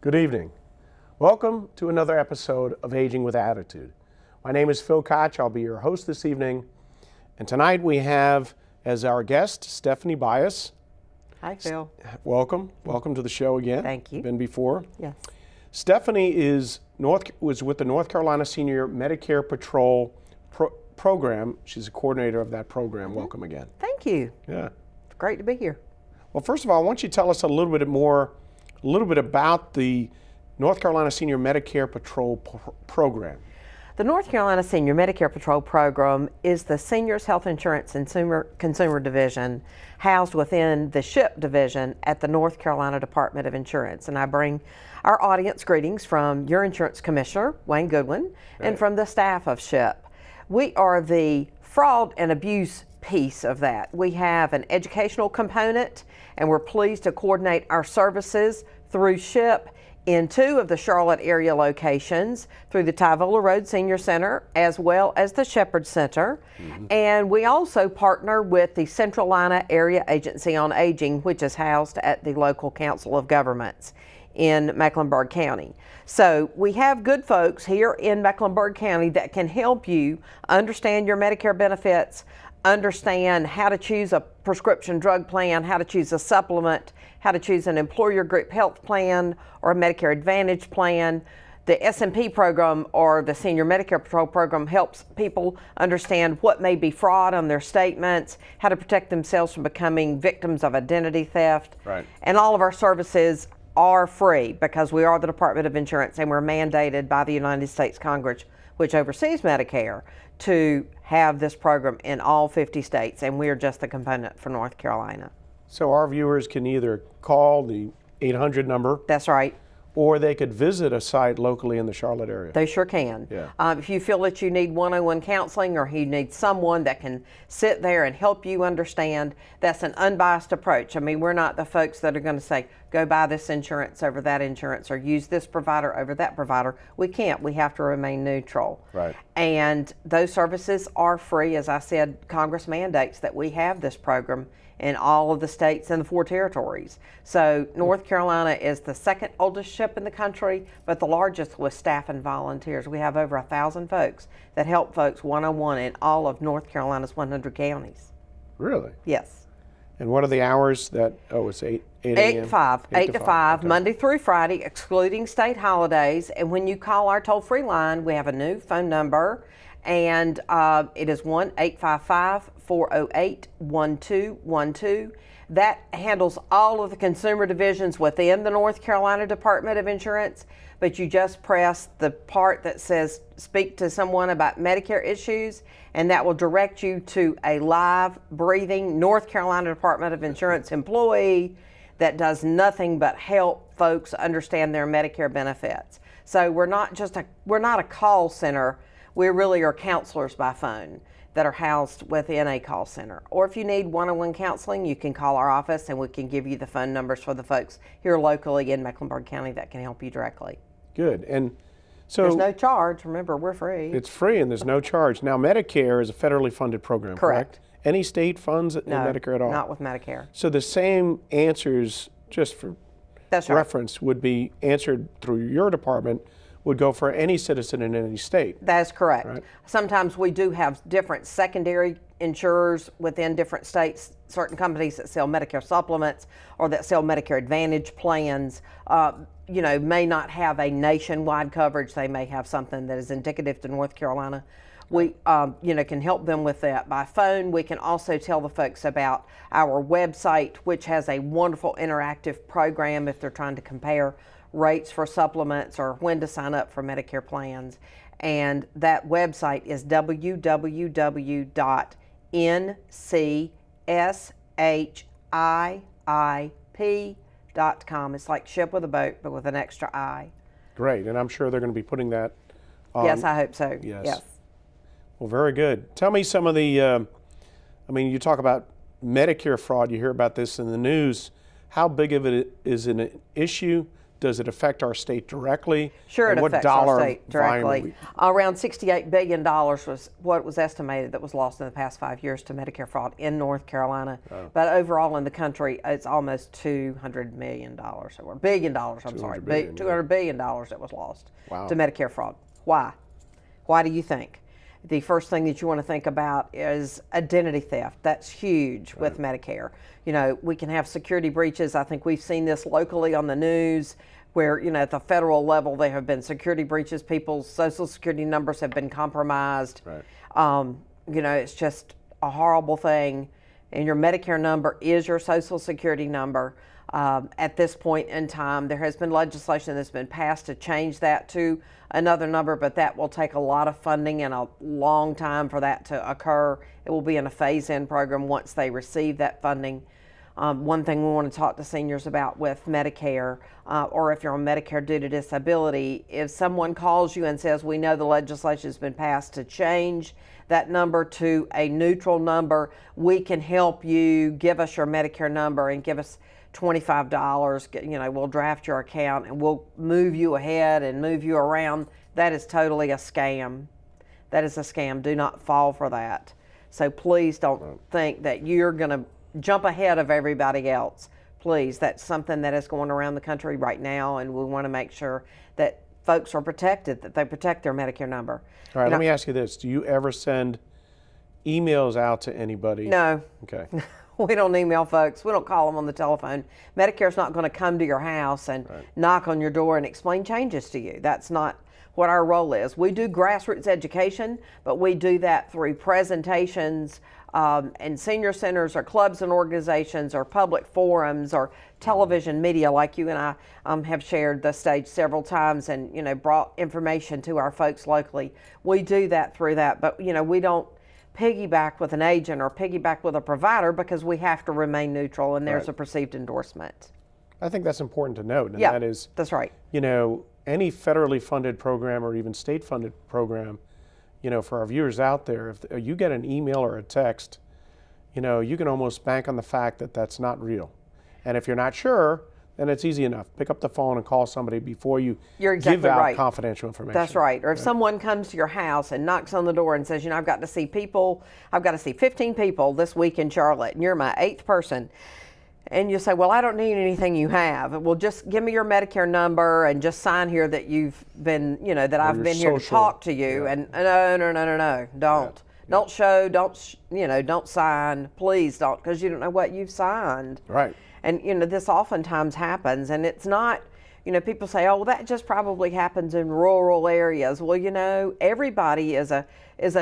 Good evening. Welcome to another episode of Aging with Attitude. My name is Phil Koch. I'll be your host this evening. And tonight we have as our guest Stephanie Bias. Hi, Phil. Welcome. Welcome to the show again. Thank you. Been before. Yes. Stephanie was with the North Carolina Senior Medicare Patrol program. She's a coordinator of that program. Mm-hmm. Welcome again. Thank you. Yeah. It's great to be here. Well, first of all, I want you to tell us a little bit about the North Carolina Senior Medicare Patrol program. The North Carolina Senior Medicare Patrol program is the Seniors Health Insurance Consumer Division housed within the SHIP division at the North Carolina Department of Insurance. And I bring our audience greetings from your insurance commissioner, Wayne Goodwin, and from the staff of SHIP. We are the fraud and abuse piece of that. We have an educational component, and we're pleased to coordinate our services through SHIP in 2 of the Charlotte area locations, through the Tyvola Road Senior Center as well as the Shepherd Center. Mm-hmm. And we also partner with the Central Carolina Area Agency on Aging, which is housed at the local Council of Governments in Mecklenburg County. So we have good folks here in Mecklenburg County that can help you understand your Medicare benefits, understand how to choose a prescription drug plan, how to choose a supplement, how to choose an employer group health plan or a Medicare Advantage plan. The S&P program, or the Senior Medicare Patrol program, helps people understand what may be fraud on their statements, how to protect themselves from becoming victims of identity theft. Right. And all of our services are free because we are the Department of Insurance and we're mandated by the United States Congress, which oversees Medicare, to have this program in all 50 states, and we're just the component for North Carolina. So our viewers can either call the 800 number. That's right. Or they could visit a site locally in the Charlotte area. They sure can. Yeah. If you feel that you need one-on-one counseling, or you need someone that can sit there and help you understand, that's an unbiased approach. I mean, we're not the folks that are going to say, go buy this insurance over that insurance, or use this provider over that provider. We can't. We have to remain neutral. Right. And those services are free. As I said, Congress mandates that we have this program in all of the states and the 4 territories. So North Carolina is the second oldest SHIP in the country, but the largest with staff and volunteers. We have over 1,000 folks that help folks one-on-one in all of North Carolina's 100 counties. Really? Yes. And what are the hours that, it's 8 a.m.? 8 to 5. 8 to 5, okay. Monday through Friday, excluding state holidays. And when you call our toll-free line, we have a new phone number, and it is 1-855-408-1212. That handles all of the consumer divisions within the North Carolina Department of Insurance, but you just press the part that says speak to someone about Medicare issues, and that will direct you to a live, breathing North Carolina Department of Insurance employee that does nothing but help folks understand their Medicare benefits. So we're not a call center. We really are counselors by phone that are housed within a call center. Or if you need one-on-one counseling, you can call our office and we can give you the phone numbers for the folks here locally in Mecklenburg County that can help you directly. Good. And so there's no charge. Remember, we're free. It's free and there's no charge. Now, Medicare is a federally funded program, correct? Any state funds in Medicare at all? Not with Medicare. So the same answers, just for reference, would be answered through your department, would go for any citizen in any state. That's correct. Right. Sometimes we do have different secondary insurers within different states, certain companies that sell Medicare supplements or that sell Medicare Advantage plans, may not have a nationwide coverage. They may have something that is indicative to North Carolina. We, can help them with that by phone. We can also tell the folks about our website, which has a wonderful interactive program if they're trying to compare rates for supplements or when to sign up for Medicare plans. And that website is www.ncship.com. It's like ship with a boat, but with an extra I. Great, and I'm sure they're going to be putting that on. Yes, I hope so. Yes. Well, very good. Tell me some of the, you talk about Medicare fraud, you hear about this in the news. How big of it is an issue? does it affect our state directly? Sure, and it what affects dollar our state volume directly. Around $68 billion was what was estimated that was lost in the past 5 years to Medicare fraud in North Carolina. Oh. But overall in the country, it's almost $200 million, or billion dollars, I'm sorry, $200 billion that was lost to Medicare fraud. Why? Why do you think? The first thing that you want to think about is identity theft. That's huge with Medicare. You know, we can have security breaches. I think we've seen this locally on the news where, you know, at the federal level, there have been security breaches. People's social security numbers have been compromised. You know, it's just a horrible thing. And your Medicare number is your social security number. At this point in time, there has been legislation that's been passed to change that to another number, but that will take a lot of funding and a long time for that to occur. It will be in a phase-in program once they receive that funding. One thing we want to talk to seniors about with Medicare, or if you're on Medicare due to disability, if someone calls you and says, we know the legislation has been passed to change that number to a neutral number, we can help you. Give us your Medicare number and give us $25, you know, we'll draft your account and we'll move you ahead and move you around. That is totally a scam. That is a scam. Do not fall for that. So please don't think that you're going to jump ahead of everybody else. Please, that's something that is going around the country right now, and we want to make sure that folks are protected, that they protect their Medicare number. All right, let me ask you this. Do you ever send emails out to anybody? No. Okay. We don't email folks. We don't call them on the telephone. Medicare's not going to come to your house and knock on your door and explain changes to you. That's not what our role is. We do grassroots education, but we do that through presentations and senior centers or clubs and organizations or public forums or television media, like you and I have shared the stage several times and, you know, brought information to our folks locally. We do that through that, but, you know, we don't piggyback with an agent or piggyback with a provider because we have to remain neutral, and there's a perceived endorsement. I think that's important to note, and Yeah, that is, that's right. you know, any federally funded program or even state funded program, you know, for our viewers out there, if you get an email or a text, you know, you can almost bank on the fact that that's not real. And if you're not sure, then it's easy enough. Pick up the phone and call somebody before you give out confidential information. That's right. Or if someone comes to your house and knocks on the door and says, you know, I've got to see 15 people this week in Charlotte, and you're my 8th person. And you say, well, I don't need anything you have. Well, just give me your Medicare number and just sign here that you've been, you know, that I've been here to talk to you. And no, don't. Don't show, don't sign. Please don't, because you don't know what you've signed. Right. And, you know, this oftentimes happens, and it's not, you know, people say, oh, well, that just probably happens in rural areas. Well, you know, everybody is a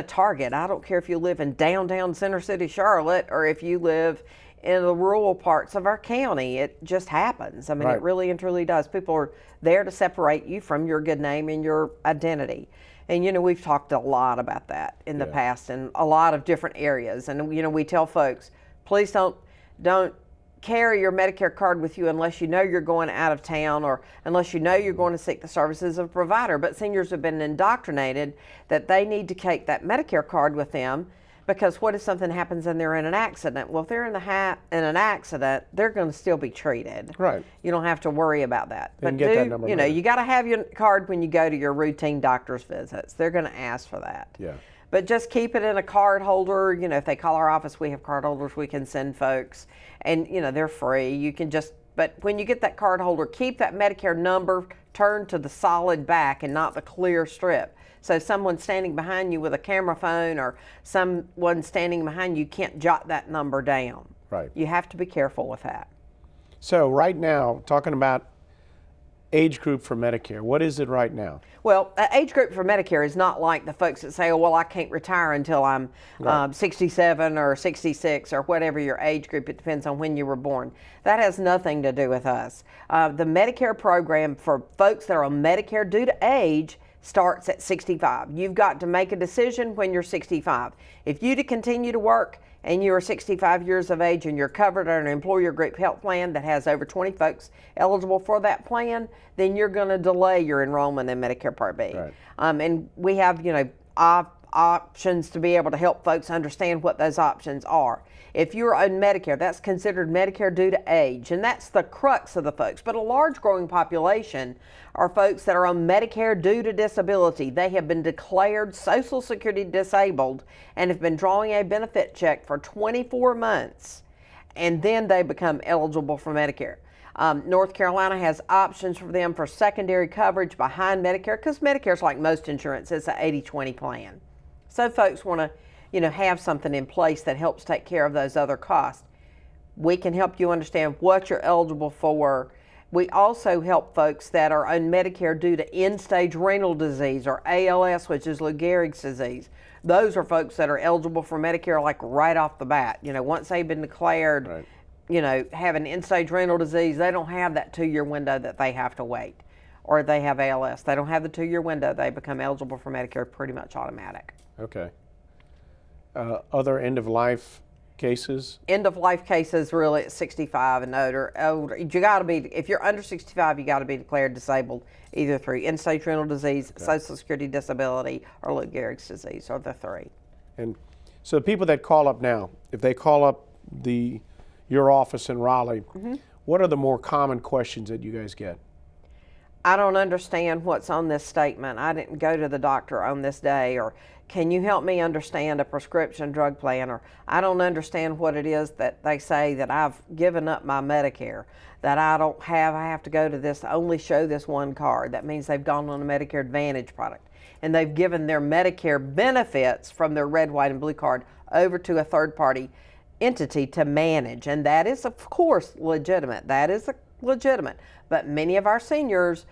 target. I don't care if you live in downtown Center City, Charlotte, or if you live in the rural parts of our county. It just happens. I mean, it really and truly does. People are there to separate you from your good name and your identity. And, you know, we've talked a lot about that in the past in a lot of different areas. And, you know, we tell folks, please don't carry your Medicare card with you unless you know you're going out of town or unless you know you're going to seek the services of a provider. But seniors have been indoctrinated that they need to take that Medicare card with them, because what if something happens and they're in an accident? Well, if they're in an accident, they're going to still be treated. Right. You don't have to worry about that. But that number, you know, you got to have your card when you go to your routine doctor's visits. They're going to ask for that. Yeah. But just keep it in a card holder. You know, if they call our office, we have card holders we can send folks. And, you know, they're free. You can just, but when you get that card holder, keep that Medicare number turned to the solid back and not the clear strip. So someone standing behind you with a camera phone or someone standing behind you can't jot that number down. Right. You have to be careful with that. So right now, talking about age group for Medicare, what is it right now? Well, age group for Medicare is not like the folks that say, oh, well, I can't retire until I'm 67 or 66 or whatever your age group. It depends on when you were born. That has nothing to do with us. The Medicare program for folks that are on Medicare due to age starts at 65. You've got to make a decision when you're 65. If you to continue to work and you are 65 years of age and you're covered under an employer group health plan that has over 20 folks eligible for that plan, then you're going to delay your enrollment in Medicare Part B. Right. And we have, you know, options to be able to help folks understand what those options are. If you're on Medicare, that's considered Medicare due to age, and that's the crux of the folks. But a large growing population are folks that are on Medicare due to disability. They have been declared Social Security disabled and have been drawing a benefit check for 24 months, and then they become eligible for Medicare. North Carolina has options for them for secondary coverage behind Medicare, because Medicare is like most insurance, it's an 80-20 plan. So folks want to, have something in place that helps take care of those other costs. We can help you understand what you're eligible for. We also help folks that are on Medicare due to end-stage renal disease, or ALS, which is Lou Gehrig's disease. Those are folks that are eligible for Medicare like right off the bat. Once they've been declared, Right. Having end-stage renal disease, they don't have that 2-year window that they have to wait. Or they have ALS. They don't have the 2-year window. They become eligible for Medicare pretty much automatic. Okay. Other end-of-life cases? End-of-life cases really at 65 and older. You got to be, if you're under 65, you got to be declared disabled either through end-stage renal disease, Social Security disability, or Lou Gehrig's disease, are the three. And so the people that call up now, if they call up your office in Raleigh, what are the more common questions that you guys get? I don't understand what's on this statement. I didn't go to the doctor on this day. Or can you help me understand a prescription drug plan? Or I don't understand what it is that they say that I've given up my Medicare, that I don't have. I have to go to this, only show this one card. That means they've gone on a Medicare Advantage product, and they've given their Medicare benefits from their red, white, and blue card over to a third party entity to manage. And that is, of course, legitimate. That is legitimate. But many of our seniors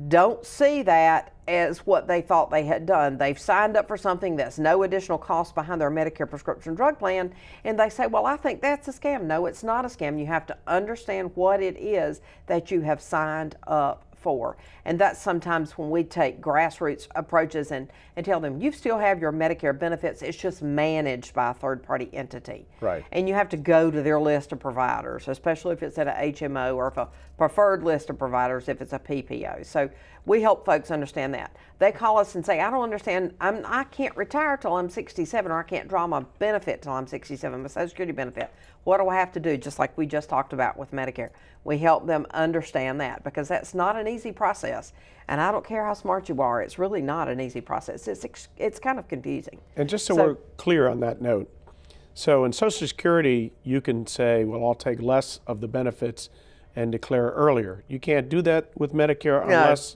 don't see that as what they thought they had done. They've signed up for something that's no additional cost behind their Medicare prescription drug plan, and they say, well, I think that's a scam. No, it's not a scam. You have to understand what it is that you have signed up for. And that's sometimes when we take grassroots approaches and tell them, you still have your Medicare benefits, it's just managed by a third-party entity. Right. And you have to go to their list of providers, especially if it's at a HMO, or if a preferred list of providers if it's a PPO. So we help folks understand that. They call us and say, I don't understand, I can't retire till I'm 67, or I can't draw my benefit till I'm 67, my Social Security benefit. What do I have to do? Just like we just talked about with Medicare. We help them understand that, because that's not an easy process. And I don't care how smart you are, it's really not an easy process. It's kind of confusing. And just so we're clear on that note, so in Social Security, you can say, well, I'll take less of the benefits and declare earlier. You can't do that with Medicare unless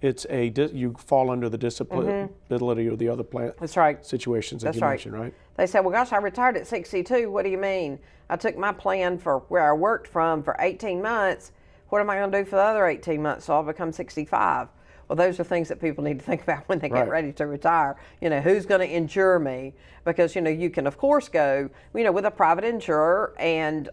it's you fall under the disability or the other plan. That's right. Situations that you mentioned, right? They say, well, gosh, I retired at 62. What do you mean? I took my plan for where I worked from for 18 months. What am I going to do for the other 18 months so I'll become 65? Well, those are things that people need to think about when they get ready to retire. Who's going to insure me? Because, you can, of course, go, with a private insurer and,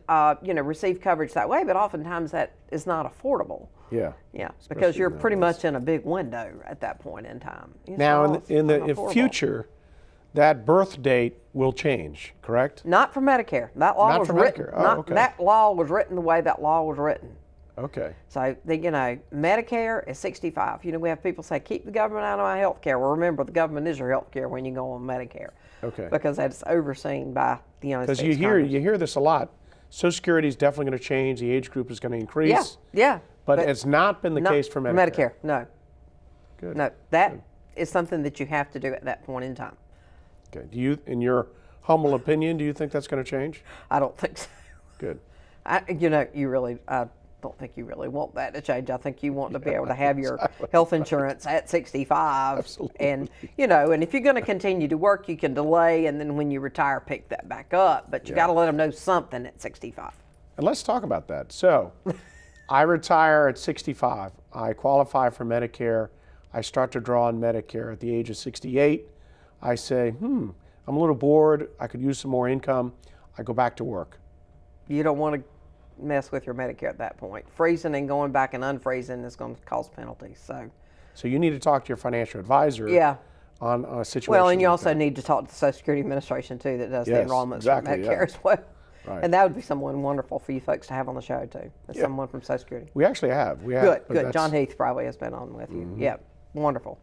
receive coverage that way, but oftentimes that is not affordable. Yeah. Yeah, because you're pretty much in a big window at that point in time. Now, in the future, that birth date will change, correct? Not for Medicare. That law was written. That law was written the way that law was written. Okay. So, Medicare is 65. We have people say, keep the government out of my health care. Well, remember, the government is your health care when you go on Medicare. Okay. Because that's overseen by the United States Because you hear this a lot. Social Security is definitely going to change. The age group is going to increase. Yeah. But it's not been the case for Medicare. No. Good. No, that is something that you have to do at that point in time. Okay. Do you, in your humble opinion, do you think that's going to change? I don't think so. Good. I don't think you really want that to change. I think you want to be able to have your health insurance at 65. Absolutely. And, and if you're going to continue to work, you can delay, and then when you retire, pick that back up. But you got to let them know something at 65. And let's talk about that. So, I retire at 65. I qualify for Medicare. I start to draw on Medicare at the age of 68. I say, I'm a little bored. I could use some more income. I go back to work. You don't want to mess with your Medicare at that point. Freezing and going back and unfreezing is going to cause penalties. So you need to talk to your financial advisor on a situation. Well, and you also need to talk to the Social Security Administration too, that does the enrollments for Medicare as well. Right. And that would be someone wonderful for you folks to have on the show too. Someone from Social Security. We actually have. Good. John Heath probably has been on with you. Yeah, wonderful.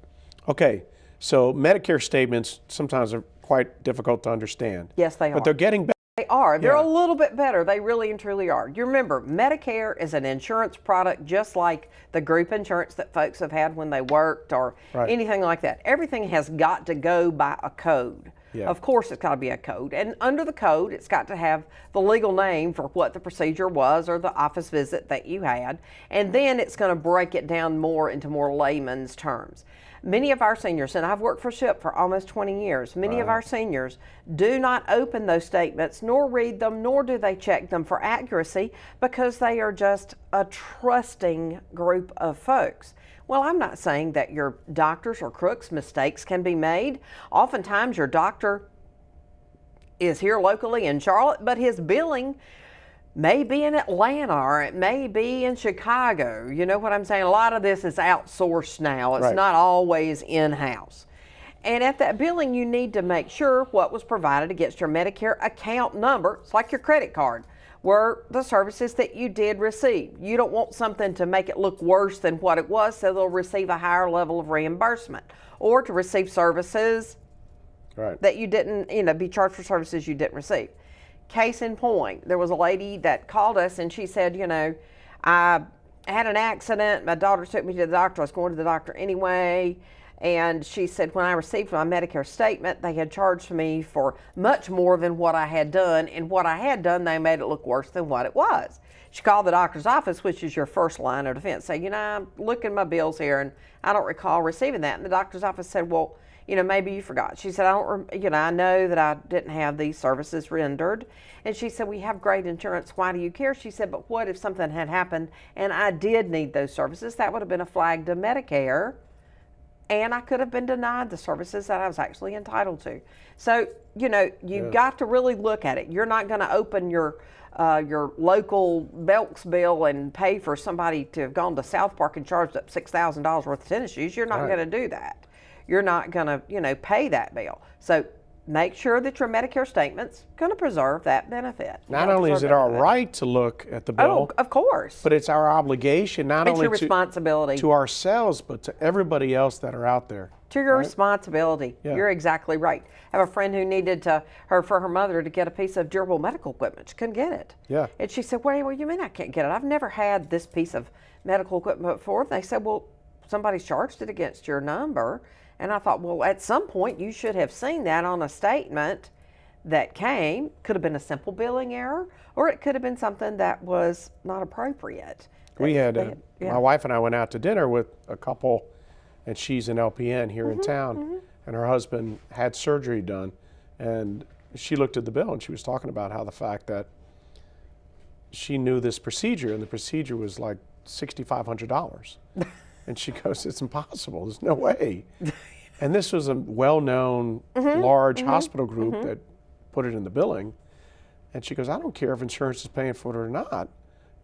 Okay, So Medicare statements sometimes are quite difficult to understand. Yes, they are. But they're getting better. They are. They're Yeah. a little bit better. They really and truly are. You remember, Medicare is an insurance product just like the group insurance that folks have had when they worked or Right. anything like that. Everything has got to go by a code. Yeah. Of course, it's got to be a code. And under the code, it's got to have the legal name for what the procedure was or the office visit that you had. And then it's going to break it down more into more layman's terms. Many of our seniors, and I've worked for SHIP for almost 20 years, many of our seniors do not open those statements, nor read them, nor do they check them for accuracy because they are just a trusting group of folks. Well, I'm not saying that your doctors or crooks mistakes can be made. Oftentimes your doctor is here locally in Charlotte, but his billing may be in Atlanta or it may be in Chicago. You know what I'm saying? A lot of this is outsourced now. It's Right. not always in-house. And at that billing, you need to make sure what was provided against your Medicare account number, it's like your credit card, were the services that you did receive. You don't want something to make it look worse than what it was, so they'll receive a higher level of reimbursement, or to receive services Right. that you didn't, be charged for services you didn't receive. Case in point, there was a lady that called us and she said, I had an accident. My daughter took me to the doctor. I was going to the doctor anyway. And she said, when I received my Medicare statement, they had charged me for much more than what I had done. And what I had done, they made it look worse than what it was. She called the doctor's office, which is your first line of defense. Say, I'm looking at my bills here and I don't recall receiving that. And the doctor's office said, well, maybe you forgot. She said, I know that I didn't have these services rendered. And she said, we have great insurance. Why do you care? She said, but what if something had happened and I did need those services? That would have been a flag to Medicare. And I could have been denied the services that I was actually entitled to. So, you've got to really look at it. You're not going to open your local Belks bill and pay for somebody to have gone to South Park and charged up $6,000 worth of tennis shoes. You're not Right. going to do that. You're not going to, pay that bill. So make sure that your Medicare statement's going to preserve that benefit. Not only is it our right to look at the Oh, bill, of course. but it's our obligation not It's only your responsibility. to ourselves, but to everybody else that are out there. To your responsibility. Yeah. You're exactly right. I have a friend who needed for her mother to get a piece of durable medical equipment. She couldn't get it. Yeah. And she said, what do you mean I can't get it? I've never had this piece of medical equipment before. They said, well, somebody's charged it against your number. And I thought, well, at some point you should have seen that on a statement that came. Could have been a simple billing error, or it could have been something that was not appropriate. We had, my wife and I went out to dinner with a couple, and she's an LPN here in town, and her husband had surgery done. And she looked at the bill and she was talking about how the fact that she knew this procedure, and the procedure was like $6,500. And she goes, it's impossible. There's no way. And this was a well-known, large hospital group that put it in the billing. And she goes, I don't care if insurance is paying for it or not,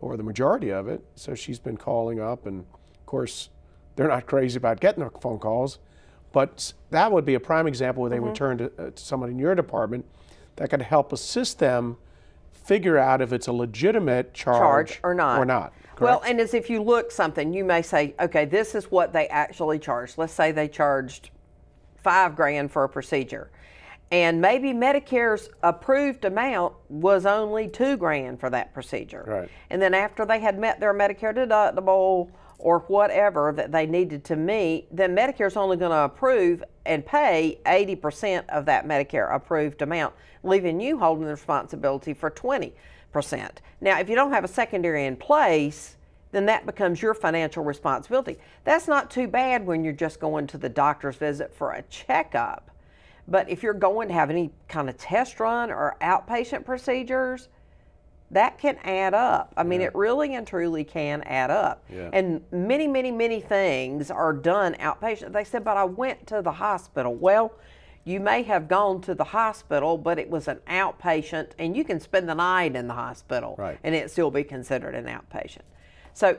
or the majority of it. So she's been calling up, and of course, they're not crazy about getting the phone calls. But that would be a prime example where they would turn to someone in your department that could help assist them figure out if it's a legitimate charge or not. Well, correct? and as if you look something, you may say, okay, this is what they actually charged. Let's say they charged $5,000 for a procedure. And maybe Medicare's approved amount was only $2,000 for that procedure. Right. And then after they had met their Medicare deductible or whatever that they needed to meet, then Medicare's only going to approve and pay 80% of that Medicare approved amount, leaving you holding the responsibility for 20%. Now, if you don't have a secondary in place, then that becomes your financial responsibility. That's not too bad when you're just going to the doctor's visit for a checkup. But if you're going to have any kind of test run or outpatient procedures, that can add up. I mean, it really and truly can add up. Yeah. And many, many, many things are done outpatient. They said, but I went to the hospital. Well, you may have gone to the hospital, but it was an outpatient, and you can spend the night in the hospital, Right. and it still be considered an outpatient. So,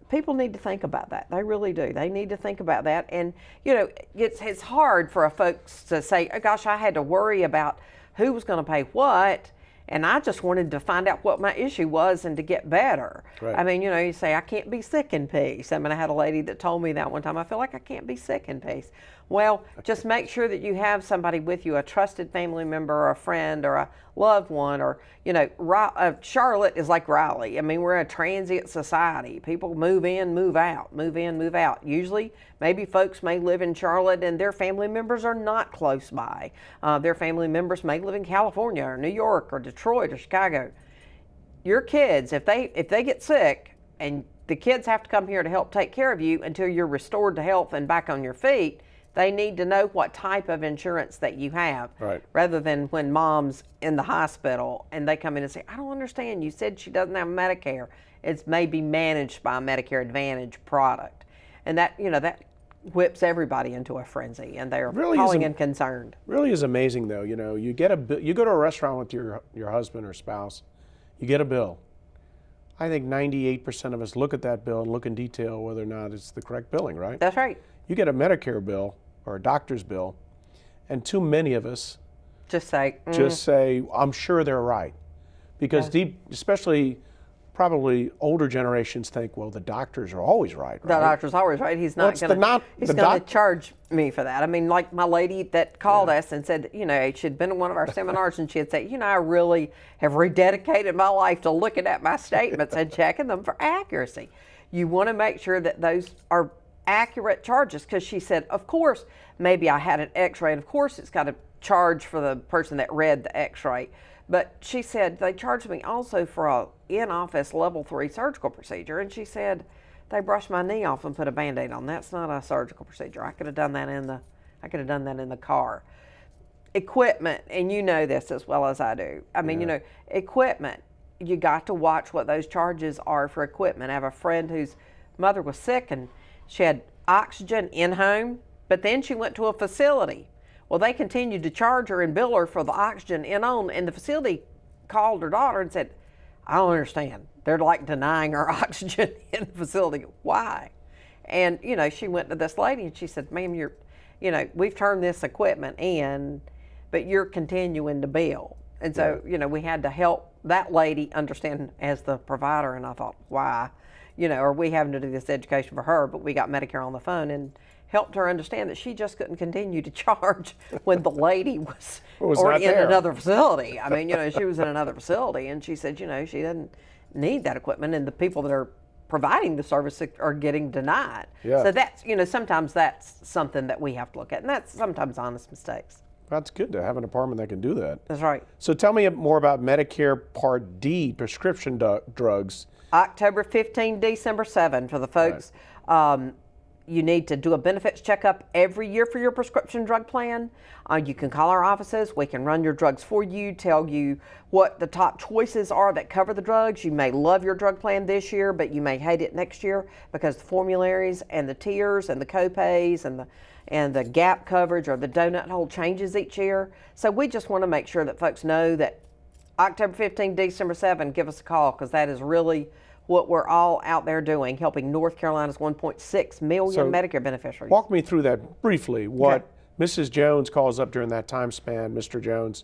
people need to think about that. They really do. They need to think about that. And, it's hard for folks to say, oh, gosh, I had to worry about who was going to pay what. And I just wanted to find out what my issue was and to get better. Right. I mean, you say, I can't be sick in peace. I mean, I had a lady that told me that one time, I feel like I can't be sick in peace. Well, just make sure that you have somebody with you, a trusted family member or a friend or a loved one, or, Charlotte is like Raleigh. I mean, we're a transient society. People move in, move out, move in, move out. Usually, maybe folks may live in Charlotte and their family members are not close by. Their family members may live in California or New York or Detroit or Chicago. Your kids, if they get sick and the kids have to come here to help take care of you until you're restored to health and back on your feet, they need to know what type of insurance that you have, right, rather than when mom's in the hospital and they come in and say, I don't understand, you said she doesn't have Medicare. It's maybe managed by a Medicare Advantage product. And that whips everybody into a frenzy, and they're really calling and concerned. Really is amazing, though. You get you go to a restaurant with your husband or spouse, you get a bill. I think 98% of us look at that bill and look in detail whether or not it's the correct billing, right? That's right. You get a Medicare bill or a doctor's bill, and too many of us just say, I'm sure they're right. Because especially probably older generations think, well, the doctors are always right, The doctor's always right. He's not going to charge me for that. I mean, like my lady that called us and said, she'd been to one of our seminars and she had said, I really have rededicated my life to looking at my statements and checking them for accuracy. You want to make sure that those are accurate charges, because she said, of course, maybe I had an x-ray, and of course it's got to charge for the person that read the x-ray. But she said, they charged me also for a in-office level 3 surgical procedure, and she said, they brushed my knee off and put a Band-Aid on. That's not a surgical procedure. I could have done that in the car. Equipment, and you know this as well as I do. I mean, equipment, you got to watch what those charges are for equipment. I have a friend whose mother was sick and she had oxygen in-home, but then she went to a facility. Well, they continued to charge her and bill her for the oxygen in-on, and the facility called her daughter and said, I don't understand. They're like denying her oxygen in the facility. Why? And, she went to this lady and she said, ma'am, we've turned this equipment in, but you're continuing to bill. And so, we had to help that lady understand as the provider, and I thought, why? Are we having to do this education for her? But we got Medicare on the phone and helped her understand that she just couldn't continue to charge when the lady was already in another facility. I mean, she was in another facility, and she said, she doesn't need that equipment, and the people that are providing the service are getting denied. Yeah. So that's, sometimes that's something that we have to look at, and that's sometimes honest mistakes. That's good to have an department that can do that. That's right. So tell me more about Medicare Part D prescription drugs. October 15, December 7 for the folks. Right. You need to do a benefits checkup every year for your prescription drug plan. You can call our offices. We can run your drugs for you, tell you what the top choices are that cover the drugs. You may love your drug plan this year, but you may hate it next year because the formularies and the tiers and the copays and the gap coverage or the donut hole changes each year. So we just want to make sure that folks know that October 15, December 7, give us a call, because that is really what we're all out there doing, helping North Carolina's 1.6 million Medicare beneficiaries. Walk me through that briefly. What Mrs. Jones calls up during that time span, Mr. Jones,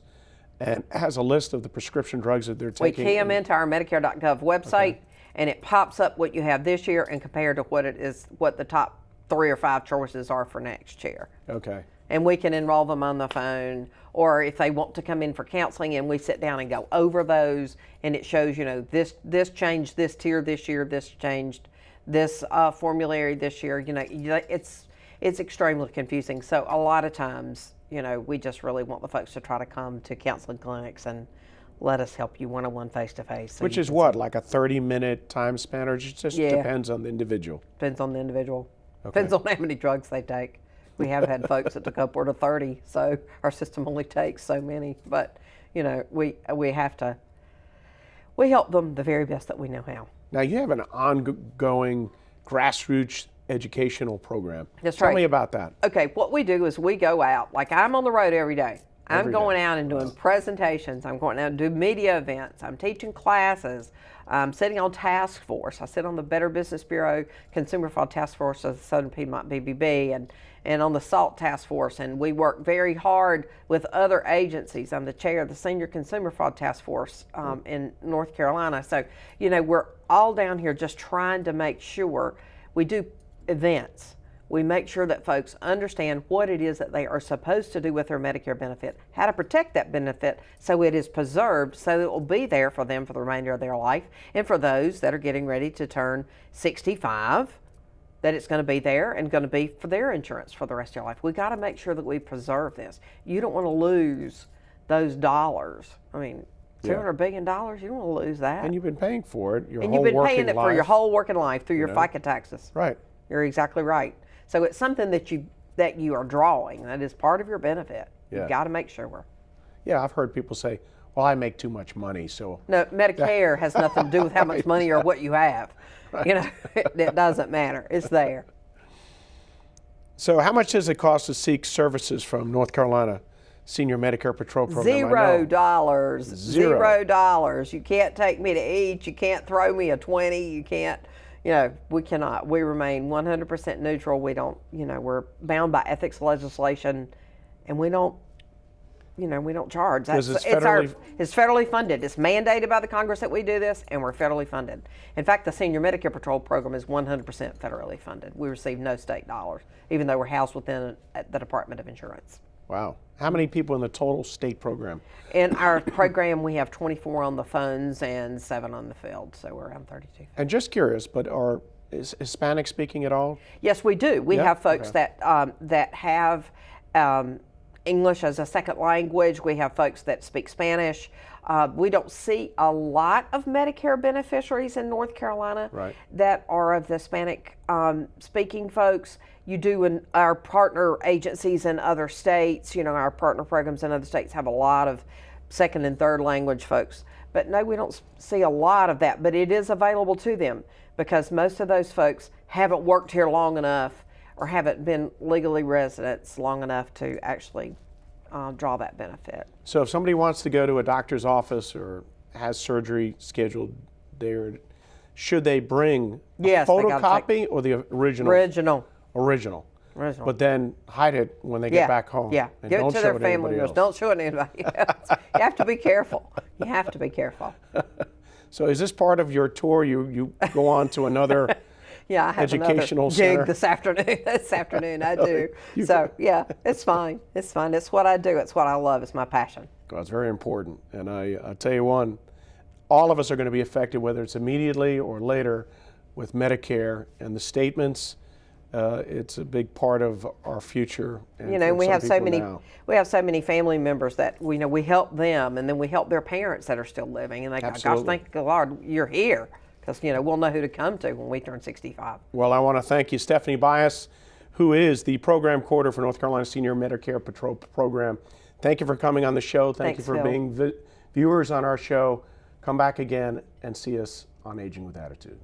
and has a list of the prescription drugs that they're taking. We key them into our Medicare.gov website, and it pops up what you have this year and compared to what the top 3 or 5 choices are for next year. Okay. And we can enroll them on the phone, or if they want to come in for counseling, and we sit down and go over those, and it shows, this changed this tier this year, this changed this formulary this year. It's extremely confusing. So a lot of times, we just really want the folks to try to come to counseling clinics and let us help you one-on-one, face-to-face. Which is what, like a 30-minute time span, or just depends on the individual? Depends on the individual. Okay. Depends on how many drugs they take. We have had folks that took upward of 30, so our system only takes so many. But, we help them the very best that we know how. Now, you have an ongoing grassroots educational program. That's right. Tell me about that. Okay, what we do is we go out, like I'm on the road every day. I'm Every going day. out and doing presentations. I'm going out and do media events. I'm teaching classes. I'm sitting on task force. I sit on the Better Business Bureau Consumer Fraud Task Force of the Southern Piedmont BBB and on the SALT Task Force. And we work very hard with other agencies. I'm the chair of the Senior Consumer Fraud Task Force in North Carolina. So, we're all down here just trying to make sure we do events. We make sure that folks understand what it is that they are supposed to do with their Medicare benefit, how to protect that benefit so it is preserved, so that it will be there for them for the remainder of their life, and for those that are getting ready to turn 65, that it's going to be there and going to be for their insurance for the rest of your life. We got to make sure that we preserve this. You don't want to lose those dollars. I mean, $200 billion, you don't want to lose that. And you've been paying for it your and whole you've been working paying it life. for your whole working life through your FICA taxes. Right. You're exactly right. So it's something that you are drawing. That is part of your benefit. Yeah. You've got to make sure. Yeah, I've heard people say, well, I make too much money, so. No, Medicare has nothing to do with how much money or what you have. Right. It doesn't matter. It's there. So how much does it cost to seek services from North Carolina Senior Medicare Patrol Program? $0. Zero. $0. You can't take me to eat. You can't throw me a 20. You can't. We cannot. We remain 100% neutral. We don't, we're bound by ethics legislation, and we don't charge. Because it's federally funded. It's mandated by the Congress that we do this, and we're federally funded. In fact, the Senior Medicare Patrol Program is 100% federally funded. We receive no state dollars, even though we're housed within the Department of Insurance. Wow. How many people in the total state program? In our program, we have 24 on the phones and 7 on the field, so we're around 32. And just curious, but is Hispanic speaking at all? Yes, we do. We have folks Okay. that have English as a second language. We have folks that speak Spanish. We don't see a lot of Medicare beneficiaries in North Carolina that are of the Hispanic speaking folks. You do in our partner agencies in other states, our partner programs in other states have a lot of second and third language folks. But no, we don't see a lot of that, but it is available to them because most of those folks haven't worked here long enough or haven't been legally residents long enough to actually draw that benefit. So if somebody wants to go to a doctor's office or has surgery scheduled there, should they bring a photocopy or the original? Original. But then hide it when they get back home. Yeah, And give don't it to show their it family anybody members. else. Don't show it to anybody else. You have to be careful. You have to be careful. So is this part of your tour? You go on to another Yeah, I have educational another gig center? this afternoon. This afternoon I do. So yeah, it's fine. It's fine. It's what I do. It's what I love. It's my passion. Well, it's very important. And I tell you one, all of us are going to be affected, whether it's immediately or later, with Medicare and the statements. It's a big part of our future. And we have so many family members that we help them, and then we help their parents that are still living, and they go, gosh, thank the Lord you're here, because we'll know who to come to when we turn 65. Well, I want to thank you, Stephanie Bias, who is the program coordinator for North Carolina Senior Medicare Patrol Program. Thank you for coming on the show. Thank you for being viewers on our show. Come back again and see us on Aging with Attitude.